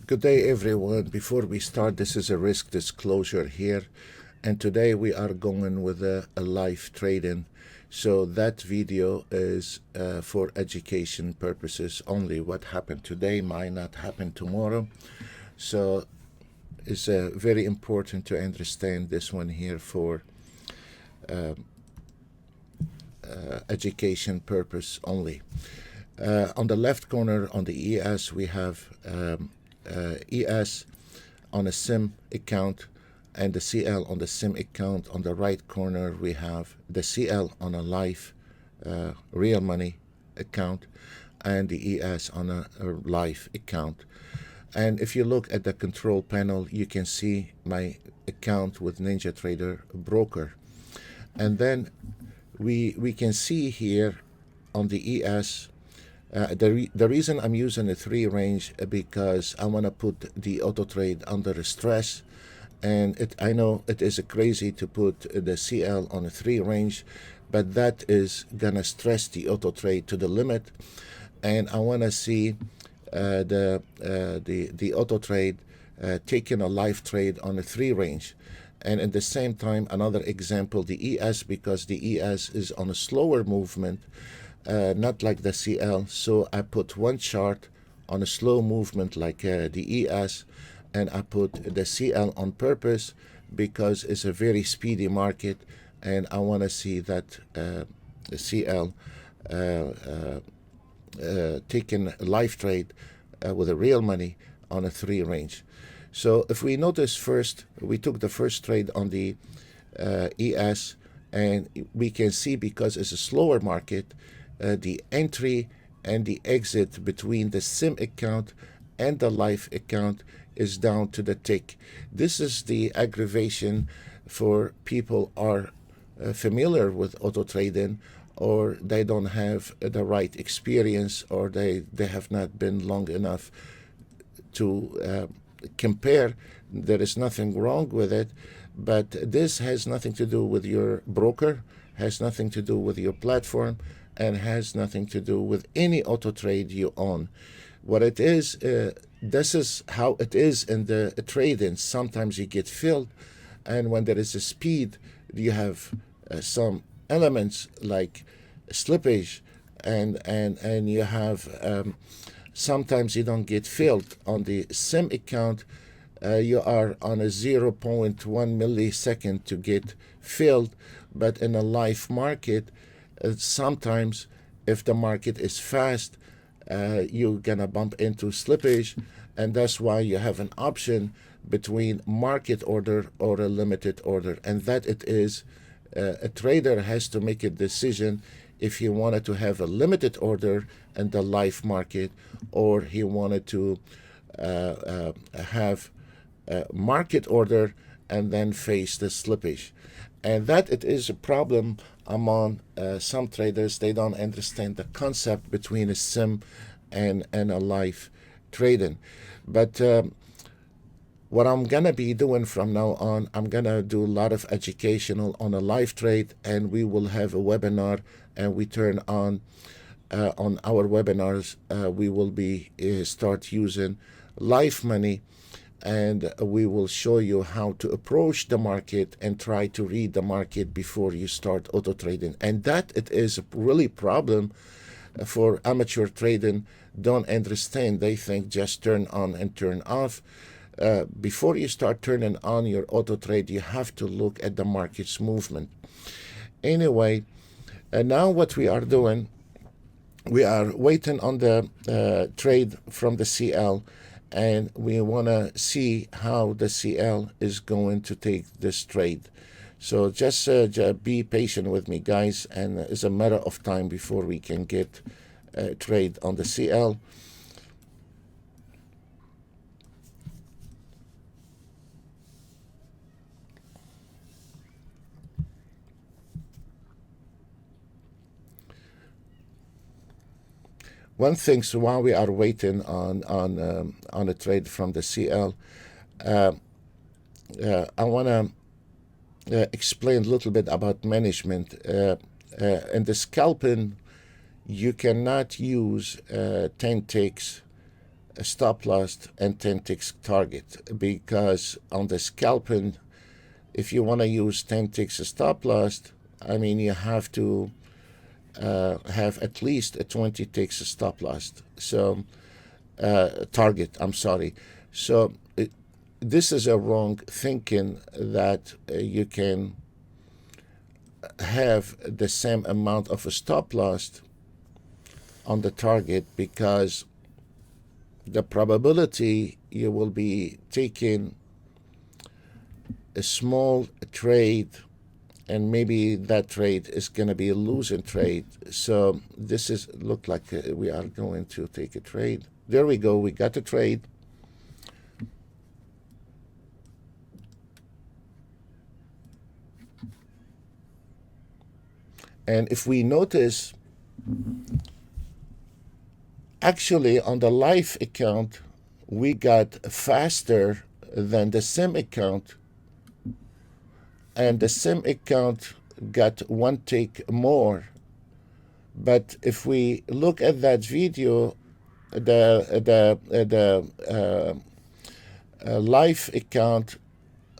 Good day, everyone. Before we start, this is a risk disclosure here, and today we are going with a live trading. So that video is for education purposes only. What happened today might not happen tomorrow. So it's very important to understand this one here for education purpose only. On the left corner on the ES, we have ES on a SIM account and the CL on the SIM account. On the right corner, we have the CL on a live real money account and the ES on a live account. And if you look at the control panel, you can see my account with NinjaTrader broker. And then we can see here on the ES, the reason I'm using a 3 range because I want to put the auto trade under stress, and I know it is crazy to put the CL on a 3 range, but that is gonna stress the auto trade to the limit, and I want to see the auto trade taking a live trade on a 3 range. And at the same time, another example, the ES, because the ES is on a slower movement, not like the CL. So I put one chart on a slow movement like the ES, and I put the CL on purpose because it's a very speedy market, and I want to see that the CL taking a live trade with a real money on a 3 range. So if we notice first, we took the first trade on the ES, and we can see because it's a slower market, the entry and the exit between the SIM account and the live account is down to the tick. This is the aggravation for people are familiar with auto trading, or they don't have the right experience, or they have not been long enough to compare. There is nothing wrong with it, but this has nothing to do with your broker, has nothing to do with your platform, and has nothing to do with any auto trade you own. What it is, this is how it is in the trading. Sometimes you get filled, and when there is a speed, you have some elements like slippage, and you have sometimes you don't get filled. On the SIM account, you are on a 0.1 millisecond to get filled, but in a live market, sometimes if the market is fast, you're gonna bump into slippage, and that's why you have an option between market order or a limited order, and that it is a trader has to make a decision if he wanted to have a limited order in the live market, or he wanted to have a market order and then face the slippage. And that it is a problem among some traders. They don't understand the concept between a sim and a live trading. But what I'm gonna be doing from now on, I'm gonna do a lot of educational on a live trade, and we will have a webinar, and we turn on our webinars, we will be start using live money, and we will show you how to approach the market and try to read the market before you start auto trading. And that it is a really problem for amateur trading. Don't understand. They think just turn on and turn off. Before you start turning on your auto trade, you have to look at the market's movement. Anyway, now what we are doing, we are waiting on the trade from the CL, and we want to see how the CL is going to take this trade. So just be patient with me, guys, and it's a matter of time before we can get a trade on the CL. One thing, so while we are waiting on a trade from the CL, I want to explain a little bit about management. In the scalping, you cannot use 10 ticks a stop loss and 10 ticks target, because on the scalping, if you want to use 10 ticks stop loss, I mean, you have to have at least a 20 ticks stop loss. So target, I'm sorry. So this is a wrong thinking that you can have the same amount of a stop loss on the target, because the probability you will be taking a small trade, and maybe that trade is going to be a losing trade. So this is look like we are going to take a trade. There we go. We got a trade. And if we notice, actually on the live account, we got faster than the sim account, and the sim account got one tick more. But if we look at that video, the live account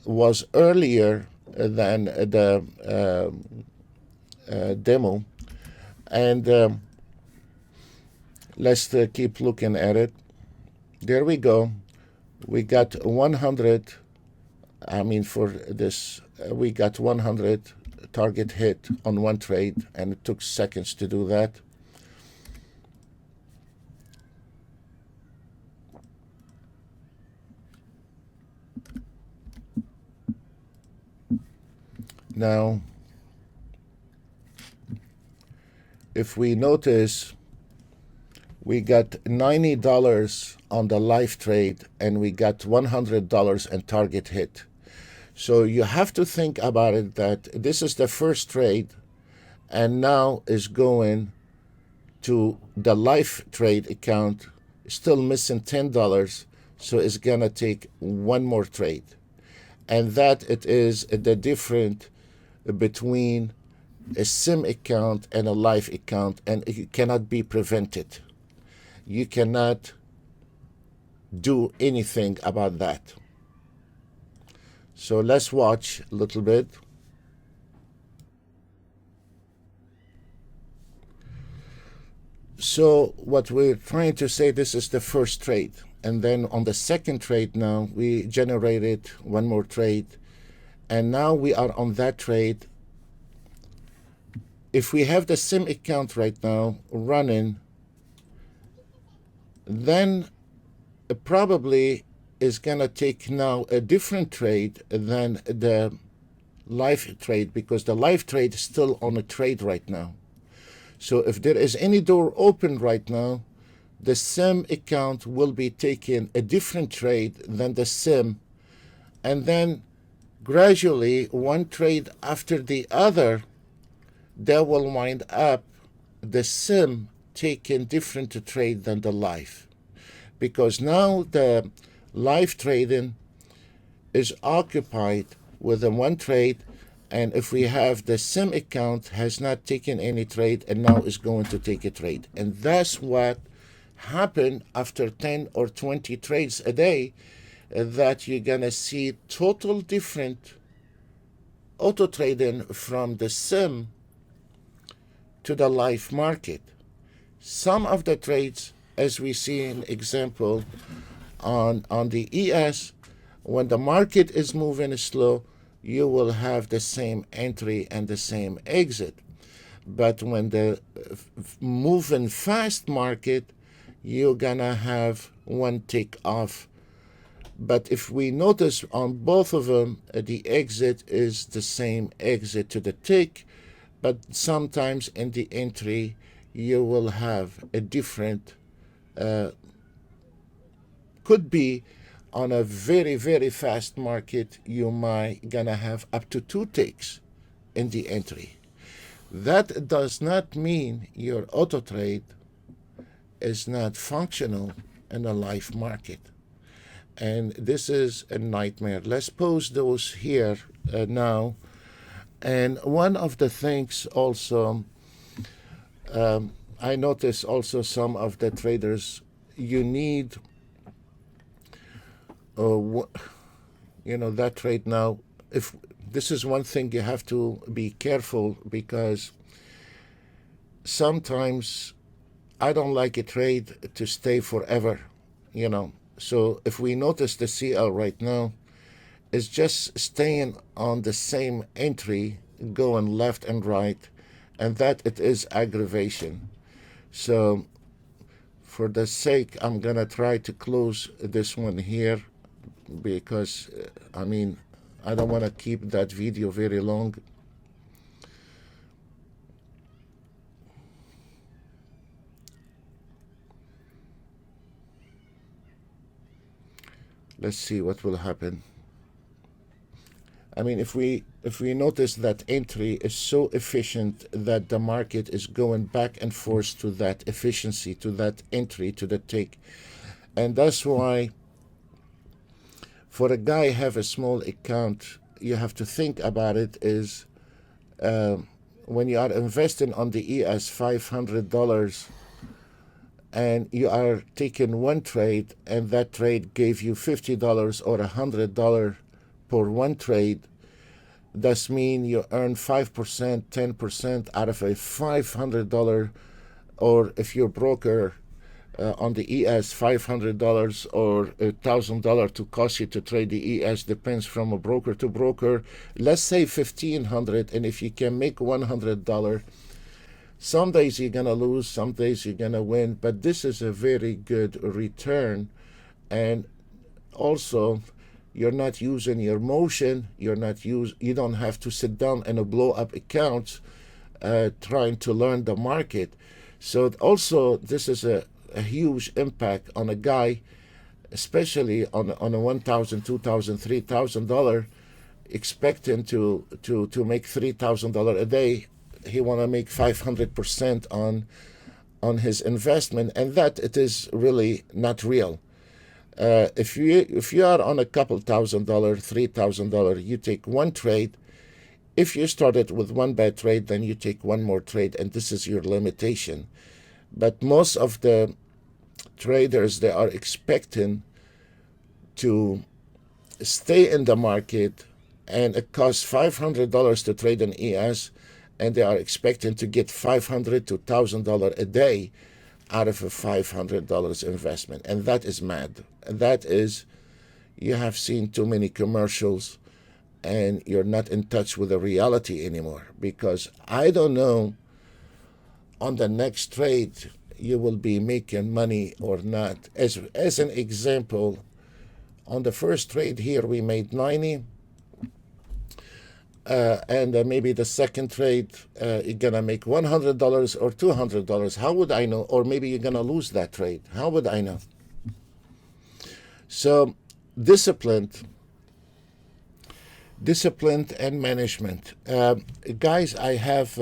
was earlier than the demo, and let's keep looking at it. There we go. We got 100. I mean, for this, we got 100 target hit on one trade, and it took seconds to do that. Now, if we notice, we got $90 on the live trade, and we got $100 in target hit. So you have to think about it that this is the first trade, and now is going to the live trade account, still missing $10, so it's gonna take one more trade. And that it is the difference between a sim account and a live account, and it cannot be prevented. You cannot do anything about that. So let's watch a little bit. So what we're trying to say, this is the first trade. And then on the second trade now, we generated one more trade. And now we are on that trade. If we have the sim account right now running, then probably is going to take now a different trade than the live trade, because the live trade is still on a trade right now. So if there is any door open right now, the sim account will be taking a different trade than the sim, and then gradually one trade after the other, that will wind up the sim taking different trade than the live, because now the live trading is occupied with the one trade, and if we have the sim account has not taken any trade and now is going to take a trade. And that's what happened after 10 or 20 trades a day, that you're gonna see total different auto trading from the sim to the live market. Some of the trades, as we see an example on the ES, when the market is moving slow, you will have the same entry and the same exit. But when the moving fast market, you're gonna have one tick off. But if we notice on both of them, the exit is the same exit to the tick, but sometimes in the entry, you will have a different, could be on a very, very fast market, you might gonna have up to two ticks in the entry. That does not mean your auto trade is not functional in a live market. And this is a nightmare. Let's pose those here now. And one of the things also, I notice also some of the traders, you need that trade now, if this is one thing you have to be careful, because sometimes I don't like a trade to stay forever, So if we notice the CL right now is just staying on the same entry, going left and right, and that it is aggravation. So for the sake, I'm gonna try to close this one here, because I don't want to keep that video very long. Let's see what will happen. If we notice that entry is so efficient that the market is going back and forth to that efficiency, to that entry, to the take. And that's why for a guy have a small account, you have to think about it is when you are investing on the ES $500 and you are taking one trade, and that trade gave you $50 or $100 per one trade, that means you earn 5%, 10% out of a $500, or if you're broker on the ES, $500 or $1,000 to cost you to trade the ES, depends from a broker to broker. Let's say $1,500, and if you can make $100, some days you're gonna lose, some days you're gonna win, but this is a very good return. And also, you're not using your motion. You don't have to sit down and blow up accounts trying to learn the market. So also, this is a huge impact on a guy, especially on a $1,000, $2,000, $3,000, expecting to make $3,000 a day. He want to make 500% on his investment, and that it is really not real. If you are on a couple $1,000, $3,000, you take one trade. If you started with one bad trade, then you take one more trade, and this is your limitation. But most of the traders, they are expecting to stay in the market, and it costs $500 to trade an ES, and they are expecting to get $500 to $1,000 a day out of a $500 investment. And that is mad. And that is, you have seen too many commercials, and you're not in touch with the reality anymore. Because I don't know on the next trade you will be making money or not. As an example, on the first trade here we made 90, and maybe the second trade you're gonna make $100 or $200. How would I know? Or maybe you're gonna lose that trade. How would I know? So disciplined and management, guys. I have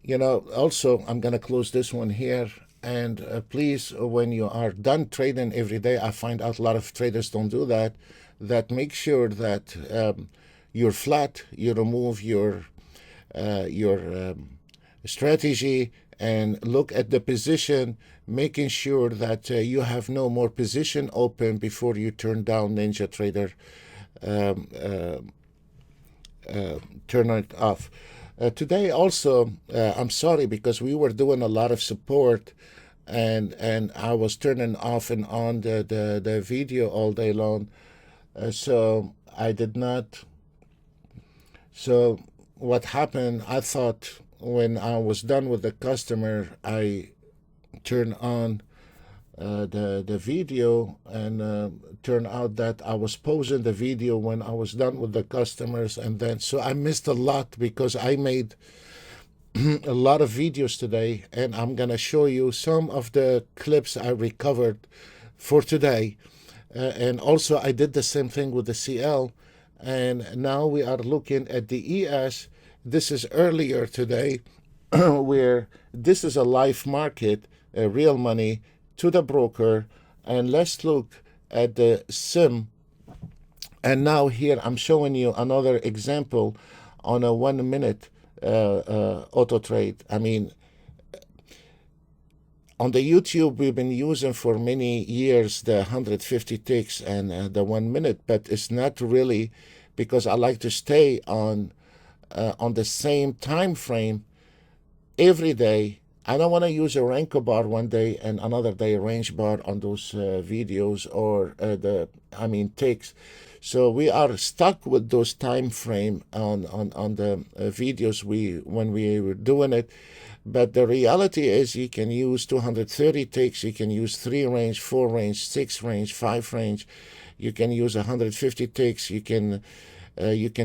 also, I'm gonna close this one here. And please, when you are done trading every day, I find out a lot of traders don't do that. That make sure that you're flat. You remove your strategy and look at the position, making sure that you have no more position open before you turn down Ninja Trader. Turn it off. Today also, I'm sorry, because we were doing a lot of support, and I was turning off and on the video all day long. So I did not. So what happened, I thought when I was done with the customer, I turned on the video, and turned out that I was pausing the video when I was done with the customers, and then so I missed a lot, because I made a lot of videos today, and I'm gonna show you some of the clips I recovered for today. And also I did the same thing with the CL, and now we are looking at the ES. This is earlier today, where this is a live market, real money to the broker. And let's look at the sim. And now here I'm showing you another example on a 1 minute auto trade. on the YouTube, we've been using for many years the 150 ticks and the 1 minute, but it's not really, because I like to stay on the same time frame every day. I don't want to use a Renko bar one day and another day a range bar on those videos or ticks. So we are stuck with those time frame on the videos when we were doing it. But the reality is you can use 230 ticks, you can use 3 range, 4 range, 6 range, 5 range. You can use 150 ticks. You can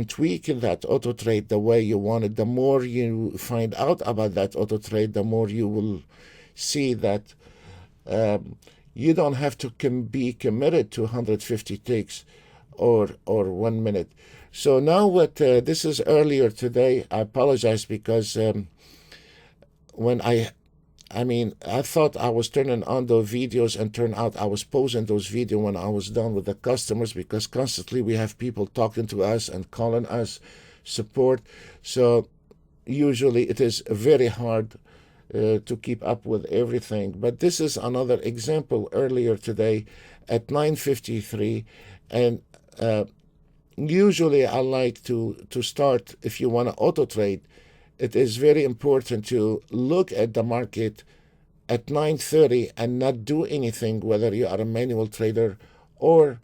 tweak that auto trade the way you want it. The more you find out about that auto trade, the more you will see that you don't have to be committed to 150 ticks or 1 minute. So now what this is earlier today. I apologize because when I thought I was turning on those videos, and turned out I was posting those videos when I was done with the customers, because constantly we have people talking to us and calling us support. So usually it is very hard to keep up with everything. But this is another example earlier today at 9:53, and usually I like to start, if you want to auto trade, it is very important to look at the market at 9:30 and not do anything, whether you are a manual trader or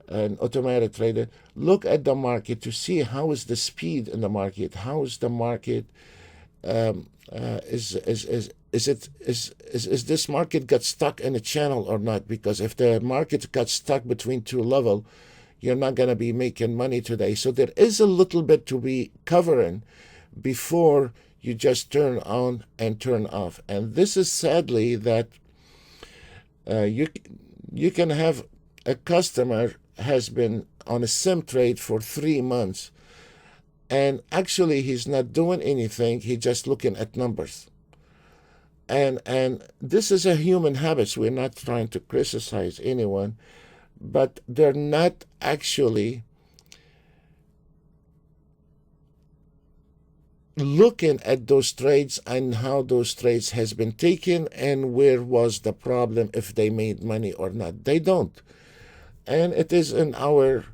an automated trader. Look at the market to see how is the speed in the market, how is the market, is this market got stuck in a channel or not? Because if the market got stuck between two levels, you're not going to be making money today. So there is a little bit to be covering before you just turn on and turn off. And this is sadly that you can have a customer has been on a sim trade for 3 months, and actually he's not doing anything, he's just looking at numbers. And this is a human habit. We're not trying to criticize anyone, but they're not actually looking at those trades and how those trades has been taken and where was the problem, if they made money or not. They don't. And it is in our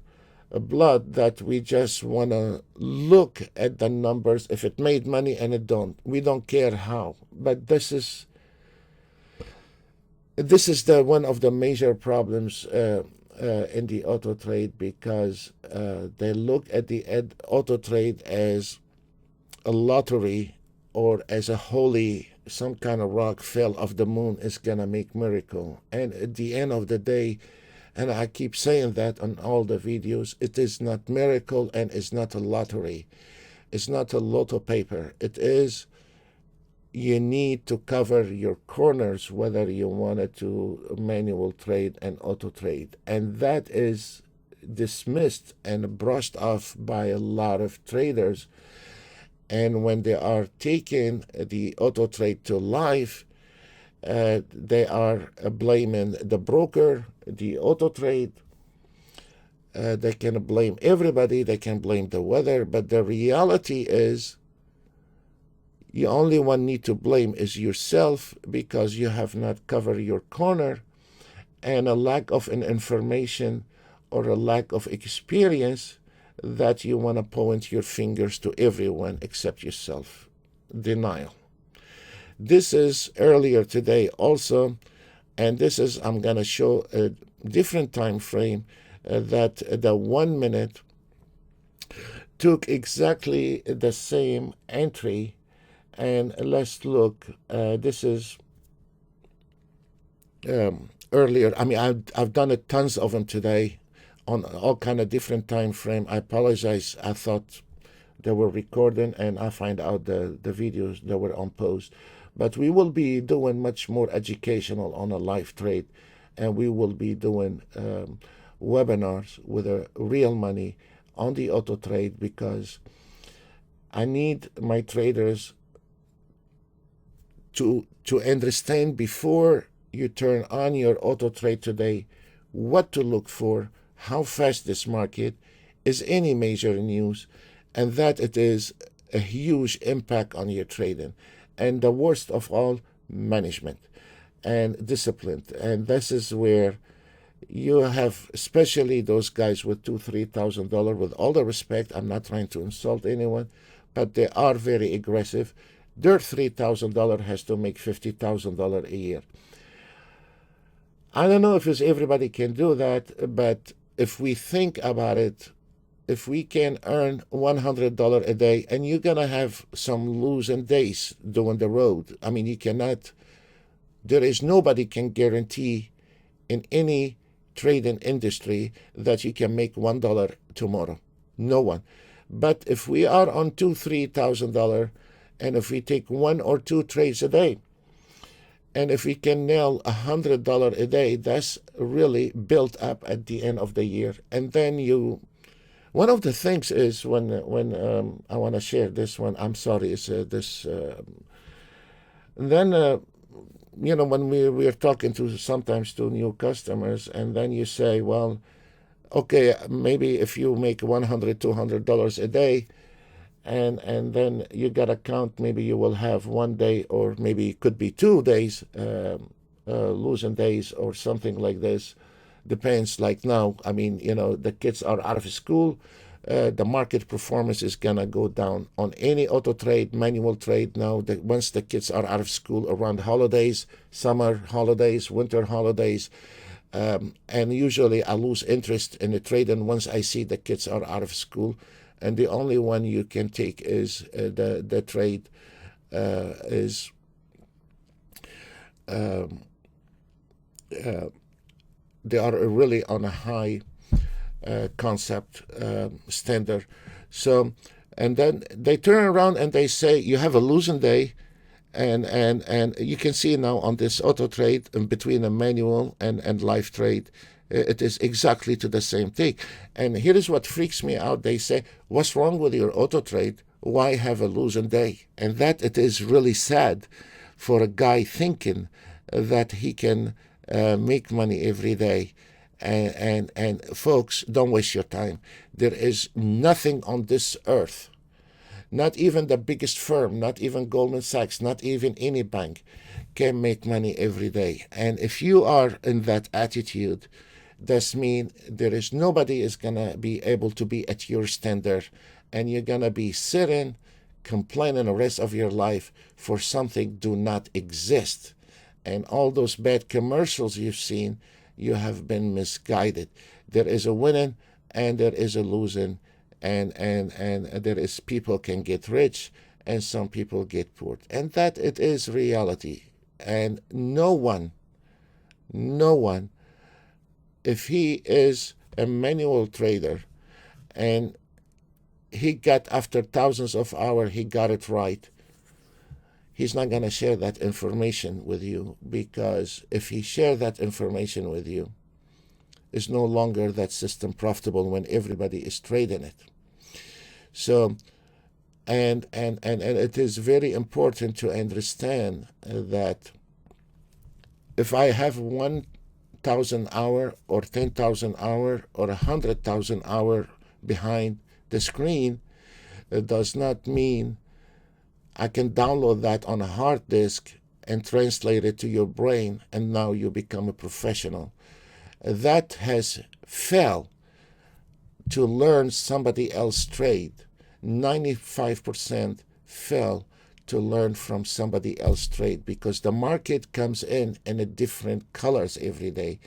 blood that we just want to look at the numbers. If it made money and it don't, we don't care how. But this is the one of the major problems in the auto trade, because they look at the auto trade as a lottery, or as a holy, some kind of rock fell off the moon is gonna make miracle. And at the end of the day, and I keep saying that on all the videos, it is not miracle and it's not a lottery. It's not a lotto paper. It is, you need to cover your corners, whether you wanted to manual trade and auto trade. And that is dismissed and brushed off by a lot of traders. And when they are taking the auto trade to live, they are blaming the broker, the auto trade. They can blame everybody. They can blame the weather. But the reality is, you only one need to blame is yourself, because you have not covered your corner, and a lack of an information or a lack of experience that you want to point your fingers to everyone except yourself. Denial. This is earlier today also, and this is, I'm going to show a different time frame, that the 1 minute took exactly the same entry. And let's look, this is earlier. I've done a tons of them today on all kind of different time frame. I apologize. I thought they were recording, and I find out the videos that were on post. But we will be doing much more educational on a live trade, and we will be doing webinars with real money on the auto trade, because I need my traders to understand, before you turn on your auto trade today, what to look for, how fast this market is, any major news, and that it is a huge impact on your trading. And the worst of all, management. and disciplined. And this is where you have, especially those guys with $2,000-3,000. With all the respect, I'm not trying to insult anyone, but they are very aggressive. Their $3,000 has to make $50,000 a year. I don't know if everybody can do that, but if we think about it, if we can earn $100 a day, and you're gonna have some losing days doing the road. I mean, you cannot. There is nobody can guarantee in any trading industry that you can make $1 tomorrow. No one. But if we are on $2,000-3,000, and if we take 1 or 2 trades a day, and if we can nail $100 a day, that's really built up at the end of the year. And then you, one of the things is when I want to share this one. I'm sorry, is this. Then when we're talking to sometimes to new customers, and then you say, well, okay, maybe if you make $100-200 a day, and then you got to count, maybe you will have 1 day, or maybe it could be 2 days, losing days or something like this. Depends. Like now, I mean, the kids are out of school. The market performance is gonna go down on any auto trade, manual trade now. That once the kids are out of school around holidays, summer holidays, winter holidays, and usually I lose interest in the trade. And once I see the kids are out of school, and the only one you can take is the trade is. They are really on a high concept standard. So, and then they turn around and they say you have a losing day, and you can see now on this auto trade between a manual and live trade, it is exactly to the same thing. And here is what freaks me out. They say, what's wrong with your auto trade? Why have a losing day? And that it is really sad for a guy thinking that he can make money every day. And folks, don't waste your time. There is nothing on this earth, not even the biggest firm, not even Goldman Sachs, not even any bank, can make money every day. And if you are in that attitude, that means there is nobody is gonna be able to be at your standard, and you're gonna be sitting, complaining the rest of your life for something do not exist. And all those bad commercials you've seen, you have been misguided. There is a winning and there is a losing, and there is people can get rich and some people get poor. And that it is reality. And no one, if he is a manual trader and he got after thousands of hours, he got it right, he's not going to share that information with you, because if he share that information with you, is no longer that system profitable when everybody is trading it. So, and it is very important to understand that if I have 1,000 hour or 10,000 hour or 100,000 hour behind the screen, it does not mean I can download that on a hard disk and translate it to your brain, and now you become a professional. That has failed to learn somebody else's trade. 95% fail to learn from somebody else's trade, because the market comes in a different colors every day.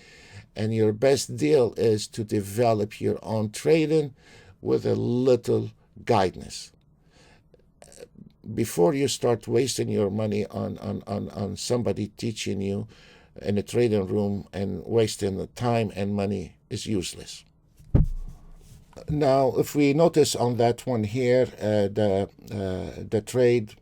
And your best deal is to develop your own trading with a little guidance. Before you start wasting your money on somebody teaching you in a trading room, and wasting the time and money is useless. Now, if we notice on that one here, the trade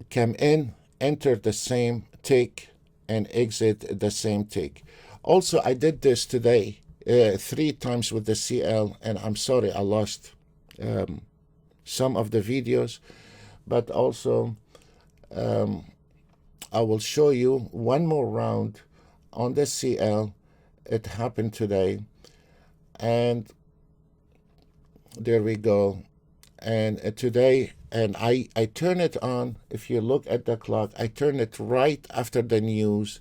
came in, entered the same tick, and exit the same tick. Also, I did this today 3 times with the CL, and I'm sorry I lost some of the videos, but also I will show you one more round on the CL. It happened today, and there we go. And today and I turn it on. If you look at the clock, I turn it right after the news,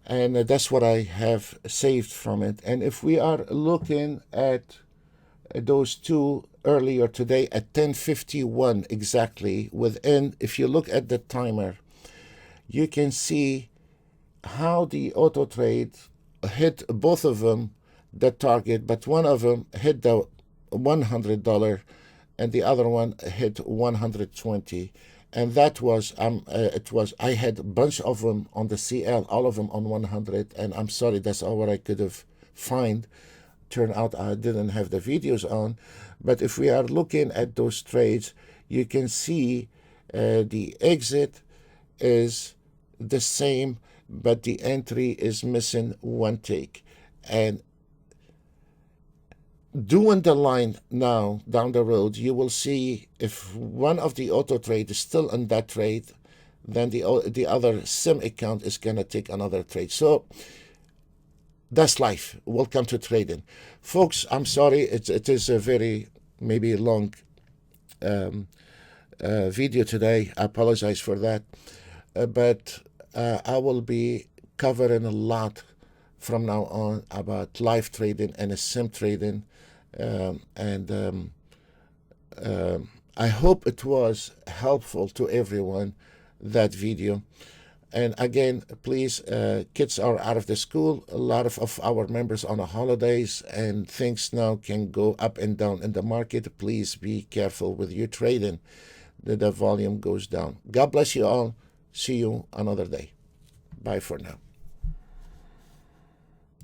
and that's what I have saved from it. And if we are looking at those two earlier today at 10:51 exactly, within, if you look at the timer, you can see how the auto trade hit both of them the target, but one of them hit the $100 and the other one hit 120. And that was it was I had a bunch of them on the CL, all of them on 100, and I'm sorry, that's all what I could have find. Turned out I didn't have the videos on. But if we are looking at those trades, you can see the exit is the same, but the entry is missing one take. And doing the line now down the road, you will see if one of the auto trade is still in that trade, then the other sim account is going to take another trade. So that's life. Welcome to trading, folks. I'm sorry, it is a very maybe long video today. I apologize for that, but I will be covering a lot from now on about live trading and sim trading, I hope it was helpful to everyone, that video. And again, please, kids are out of the school. A lot of our members on the holidays, and things now can go up and down in the market. Please be careful with your trading. The volume goes down. God bless you all. See you another day. Bye for now.